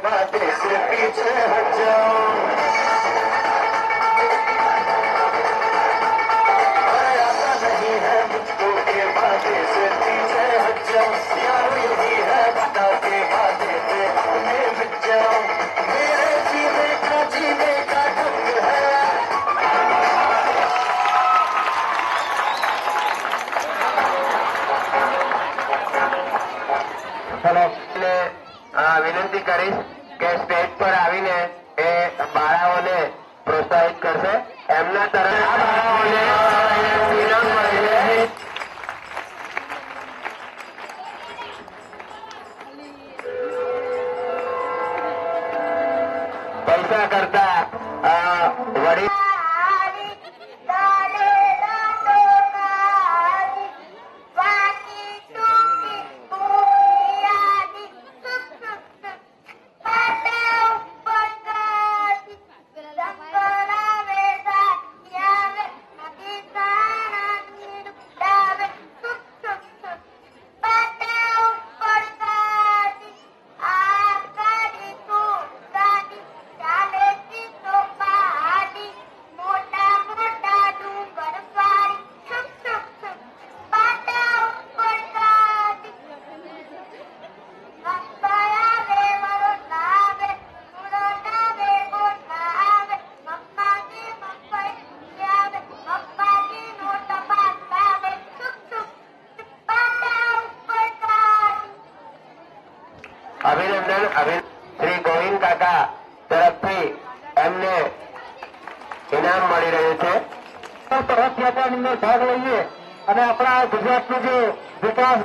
बातें से पीछे हट जाओ, आता नहीं है मुझको के बातें से पीछे हट जाओ, यार यही है बता के बातें पे हमें मिट जाओ, मेरे जीने का ढंग है। चलो विनंती करीश કે સ્ટેજ પર આવીને એ બાળાઓને પ્રોત્સાહિત કરશે. એમના તરફ આ બાળાઓને ઇનામ મળે છે. પૈસા કરતા વડીલ અભિનંદન શ્રી ગોવિંદ કાકા તરફથી એમને ઇનામ મળી રહ્યું છે. રથયાત્રાની અંદર ભાગ લઈએ અને આપણા ગુજરાતનું જે વિકાસ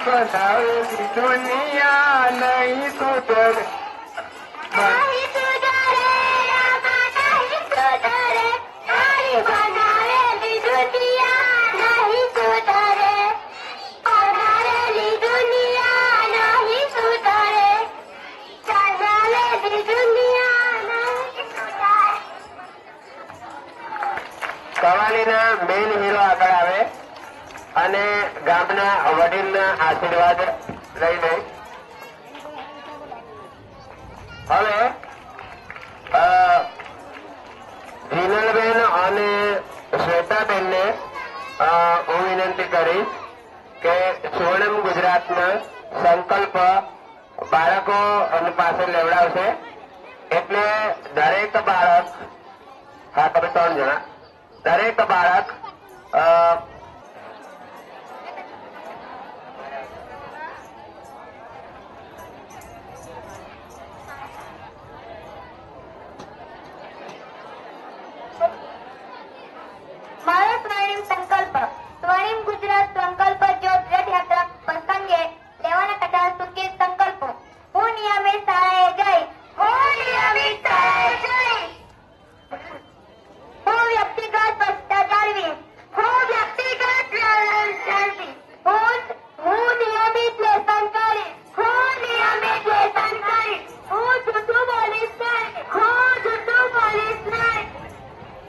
बनावेली दुनिया नहीं सुधरे नहीं सुधरे रामा नहीं सुधरे तारी बनावेली दुनिया नहीं सुधरे बनावेली दुनिया नहीं सुधरे बनावेली दुनिया नहीं सुधरे કવાલીના મેઇન હીરો આગળ આવે અને ગામના વડીલના આશીર્વાદ લઈ લે. હવે જીનલબેન અને શ્વેતાબેનને હું વિનંતી કરીશ કે સ્વર્ણમ ગુજરાતના સંકલ્પ બાળકો પાસે લેવડાવશે. એટલે દરેક બાળક, હા તમે 3 જણા, દરેક બાળક મારો સ્વર્ણિમ સંકલ્પ સ્વર્ણિમ ગુજરાત સંકલ્પ જ્યોત રથયાત્રા પ્રસંગે લેવાના કથા સુકેત સંકલ્પો. હું નિયમિત શાળાએ જઈ હું વ્યક્તિગત સ્વચ્છતા જાળવી હું નિયમિત લેસન કરીશ હું જૂઠું બોલીશ નહીં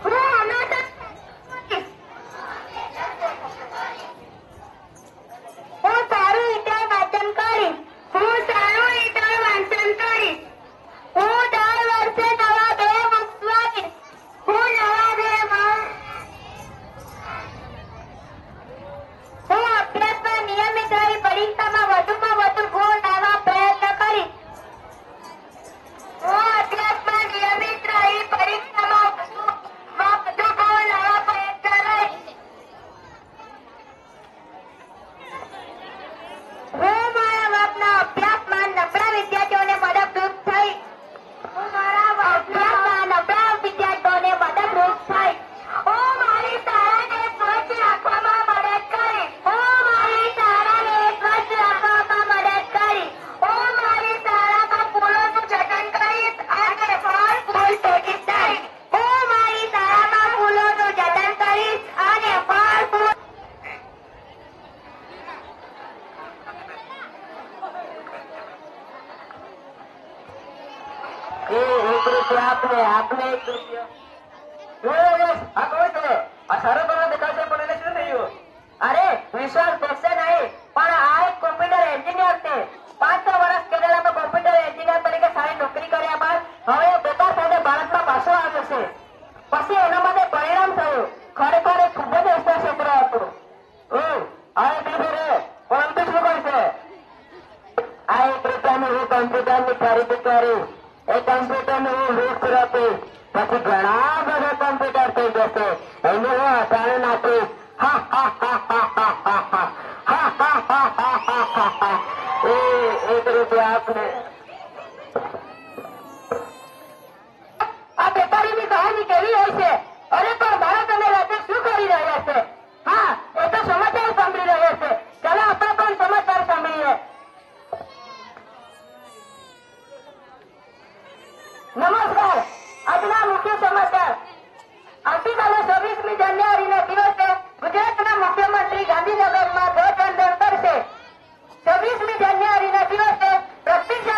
હું હંમેશા હું સારું રીતે વાંચન કરીશ હું દર વર્ષે નવા 2 બુક્સ વાંચીશ હું અભ્યાસમાં નિયમિત રહી પરીક્ષામાં વધુમાં વધુ ગુણ લાવવા પ્રયત્ન કરીશ હું મારા બાપના અભ્યાસમાં નબળા વિદ્યાર્થીઓને મદદરૂપ થઈ હું મારી શાળાને સ્વચ્છ રાખવામાં મદદ કરીશ હું મારી શાળામાં ફૂલોનું જતન કરીશ અને ફળ ફૂલ તોડીશ નહીં હું મારી શાળામાં ફૂલોનું જતન કરીશ અને ફળ ફૂલ એક રૂપિયા આપને 1 રૂપિયા. આ કોણ છે? આ સારો બનવા દેખાશે પણ એને શું થયું? અરે વિશ્વાસ બેસે નહીં, પણ આ એક કોમ્પ્યુટર એન્જિનિયર છે. 500 વર્ષ કેનેડામાં કોમ્પ્યુટર એન્જિનિયર તરીકે સારી નોકરી કર્યા બાદ હવે બેટા સાથે ભારતમાં પાછો આવ્યો છે. પછી એના માટે પરિણામ થયું. ખરેખર એ ખૂબ જ હોશિયાર છોકરો હતો. આ 1 રૂપિયા પણ અંતે શું કરશે? આ 1 રૂપિયાની હું કોમ્પ્યુટરની ખરીદી કરી. એ કમ્પ્યુટરને હું લૂટ આપીશ. પછી ઘણા બધા કમ્પ્યુટર થઈ જશે. એને હું હટાવી નાખીશ. એ 1 રૂપિયા આપને. આ વેપારીની કહાની કેવી હોય છે? અરે પણ ભારત અને રાજ્ય શું કરી રહ્યા છે? હા, એ તો સમાચાર સાંભળી રહ્યા છે. ચાલો આપણે પણ સમાચાર સાંભળીએ. નમસ્કાર. આજના મુખ્ય સમાચાર. આવતીકાલે 26મી જાન્યુઆરીના દિવસે ગુજરાતના મુખ્યમંત્રી ગાંધીનગરમાં ધ્વજવંદન કરશે. 26મી જાન્યુઆરીના દિવસે પ્રતિજ્ઞા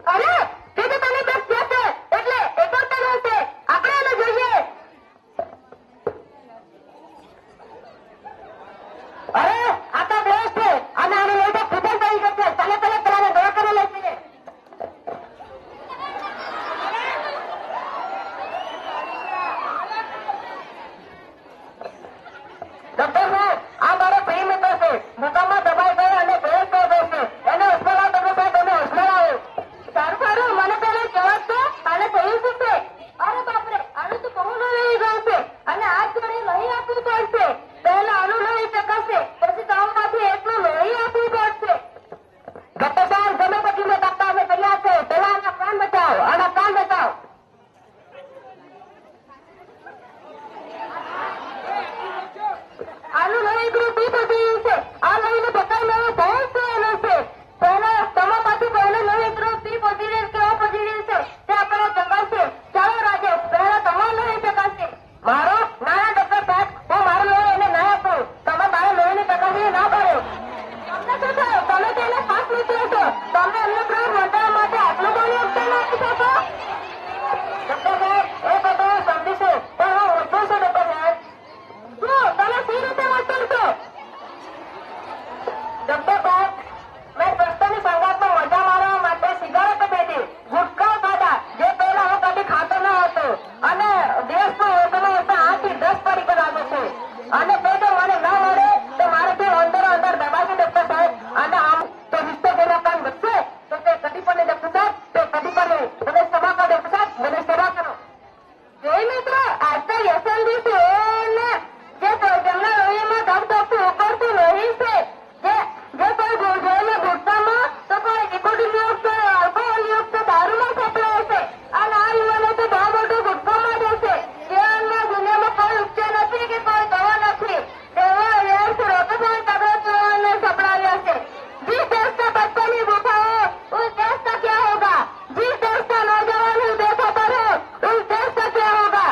અરે તે તો તને બસ છે એટલે એકલતા રહેશે. આપણે એને જોઈએ. અરે આ તો દેશ છે અને આને લઈ તો ખુદ થઈ જશે. તને પેલા દવાખાને લઈ જઈએ. ડોક્ટર સાહેબ આ મારો પ્રિય મિત્ર છે. ભૂકંપમાં દબાઈ ગયો અને ભેસ થઈ ગયો છે. એને હોસ્પિટલ ડોક્ટર સાહેબ એને હોસ્પિટલ આવ્યો. સારું મને પહેલા જવાબ દો. આને થયું શું છે? અરે બાપરે આનું તો બહુ લોહી ગયું છે અને આ જોડે લોહી આપવું પડશે. પહેલા આનું લોહી ચકાશે પછી ગામમાંથી એટલું લોહી આપવું પડશે. ડોક્ટર સાહેબ ગમે પછી મેં ડોક્ટર અમે તૈયાર છે. પહેલા આના કાન બચાવો. આના કાન બચાવો. આનું લોહી ગ્રુપ બી પોઝિટિવ છે. આ લોહીને પકડી લેવો બહુ સહેલું છે. પહેલા તમારામાંથી પહેલું લોહી ગ્રુપ બી પોઝિટિવ કે ઓ પોઝિટિવ છે તે આપણે ચકાસશે. ચાલો રાજેશ પહેલા તમારું લોહી ચકાસશે. મારો નાના ડોક્ટર સાહેબ હું મારું લોહી એને ના આપું. તમે મારા લોહીની ચકાસણી ના કરો. તમને શું થયું? તમે તેને ખાસ મિત્રો છો. તમે એમને પ્રાણ વધારવા માટે આટલું બધું યોગદાન આપી શકો? ડોક્ટર સાહેબ એ બધું સમજીશું પણ હું ઓછું છું ડોક્ટર સાહેબ. શું તમે સી રીતે વર્તન છો? ડોક્ટર સાહેબ મેં દોસ્તોની સંગાતમાં મજા મારવા માટે સિગારેટ પીધી, ગુટખા ખાધા જે પહેલા હું કદી ખાતો ન હતો અને દિવસમાં ઓછામાં ઓછા 8 થી 10 પડીકા લાગે છે અને તે જો મને ન મળે તો મારાથી અંદર દબાશે ડોક્ટર સાહેબ. અને આમ તો રિશ્તો જેના કામ વધશે તો તે કદી પણ નહીં ડોક્ટર સાહેબ. તે કદી પણ નહીં. મને સભા કરો ડોક્ટર સાહેબ. મને સભા કરો. જોઈ મિત્રો આજ તો વ્યસન દિવસે જેમના લોહીમાં ધગધગતું ઉકળતું લોહી છે. જે કોઈ જોઈને ગુસ્સામાં તો કોઈ નિકોટિન યુક્ત આલ્કોહોલ યુક્ત દારૂમાં સપડાય છે અને આ યુવાનો તો બહુ મોટું ગુસ્સામાં જશે. જીવનમાં દુનિયામાં કોઈ ઉપચાર નથી કે કોઈ દવા નથી. તેવા વ્યર્થ રોગોમાં તબિયત જોવાને સપડાવ્યા છે. जिस देश का बच्चा नहीं बैठा हो उस देश का क्या होगा? जिस देश का नौजवान ही बेखबर हो उस देश का क्या होगा?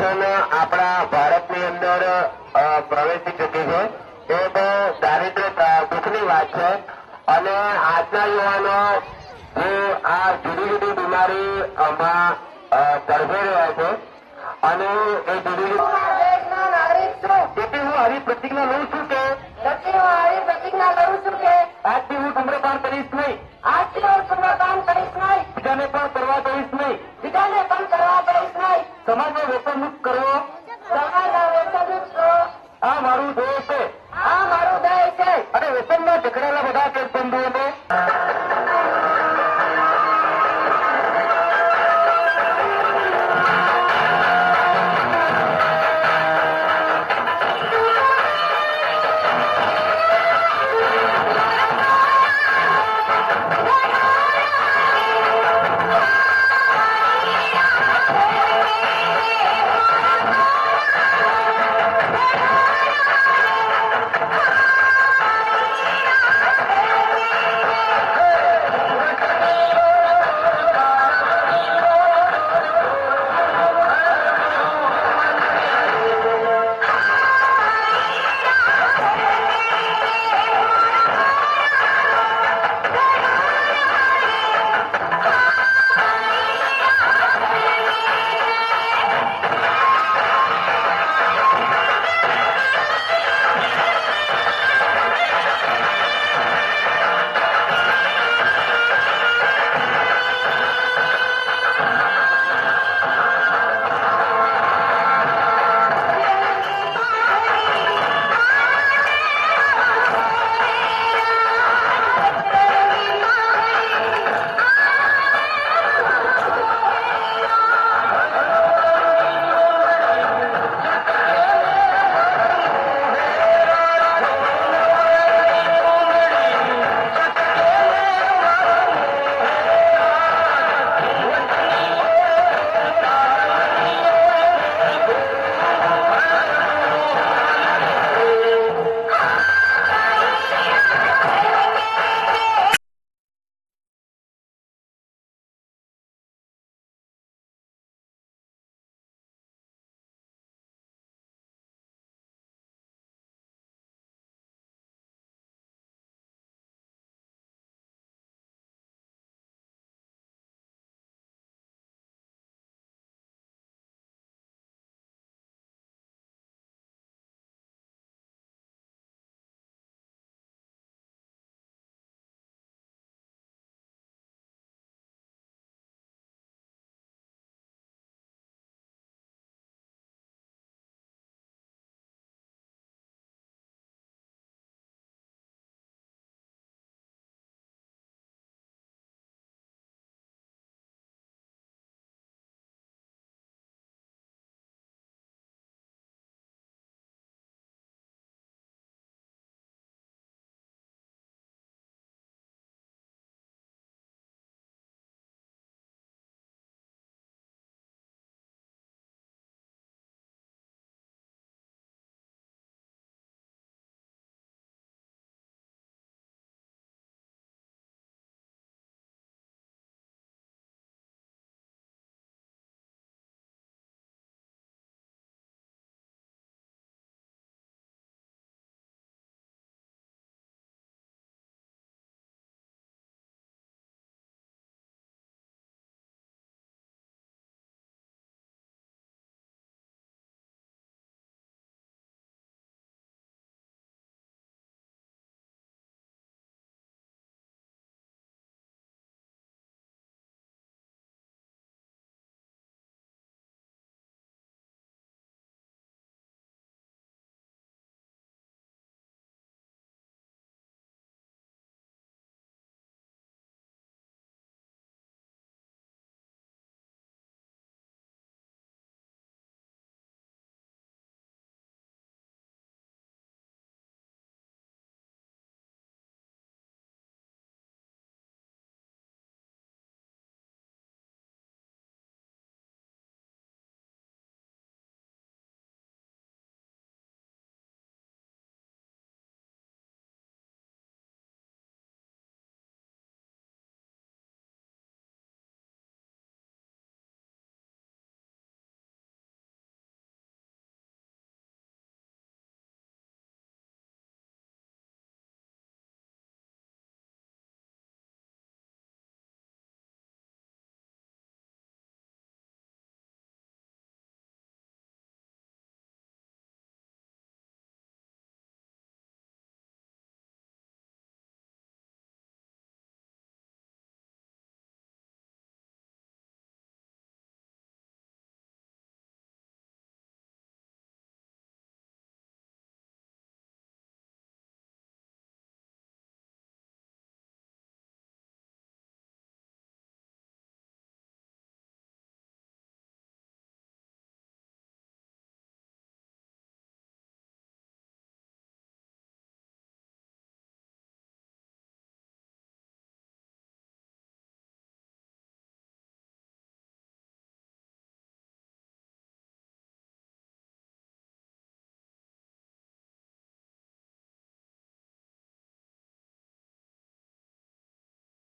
हमें આપણા ભારતની અંદર પ્રવેશી ચૂકી છે. એ બહુ દારિદ્ર્ય દુઃખની વાત છે અને આજના યુવાનો જે આ જુદી જુદી બીમારીમાં તરફી રહ્યા છે અને એ જુદી તેથી હું આવી પ્રતિજ્ઞા લઉં છું કે આજથી હું ધૂમ્રપાન કરીશ નહીં. બીજાને પણ કરવા દઈશ નહીં. સમાજને વ્યસનમુક્ત કરવો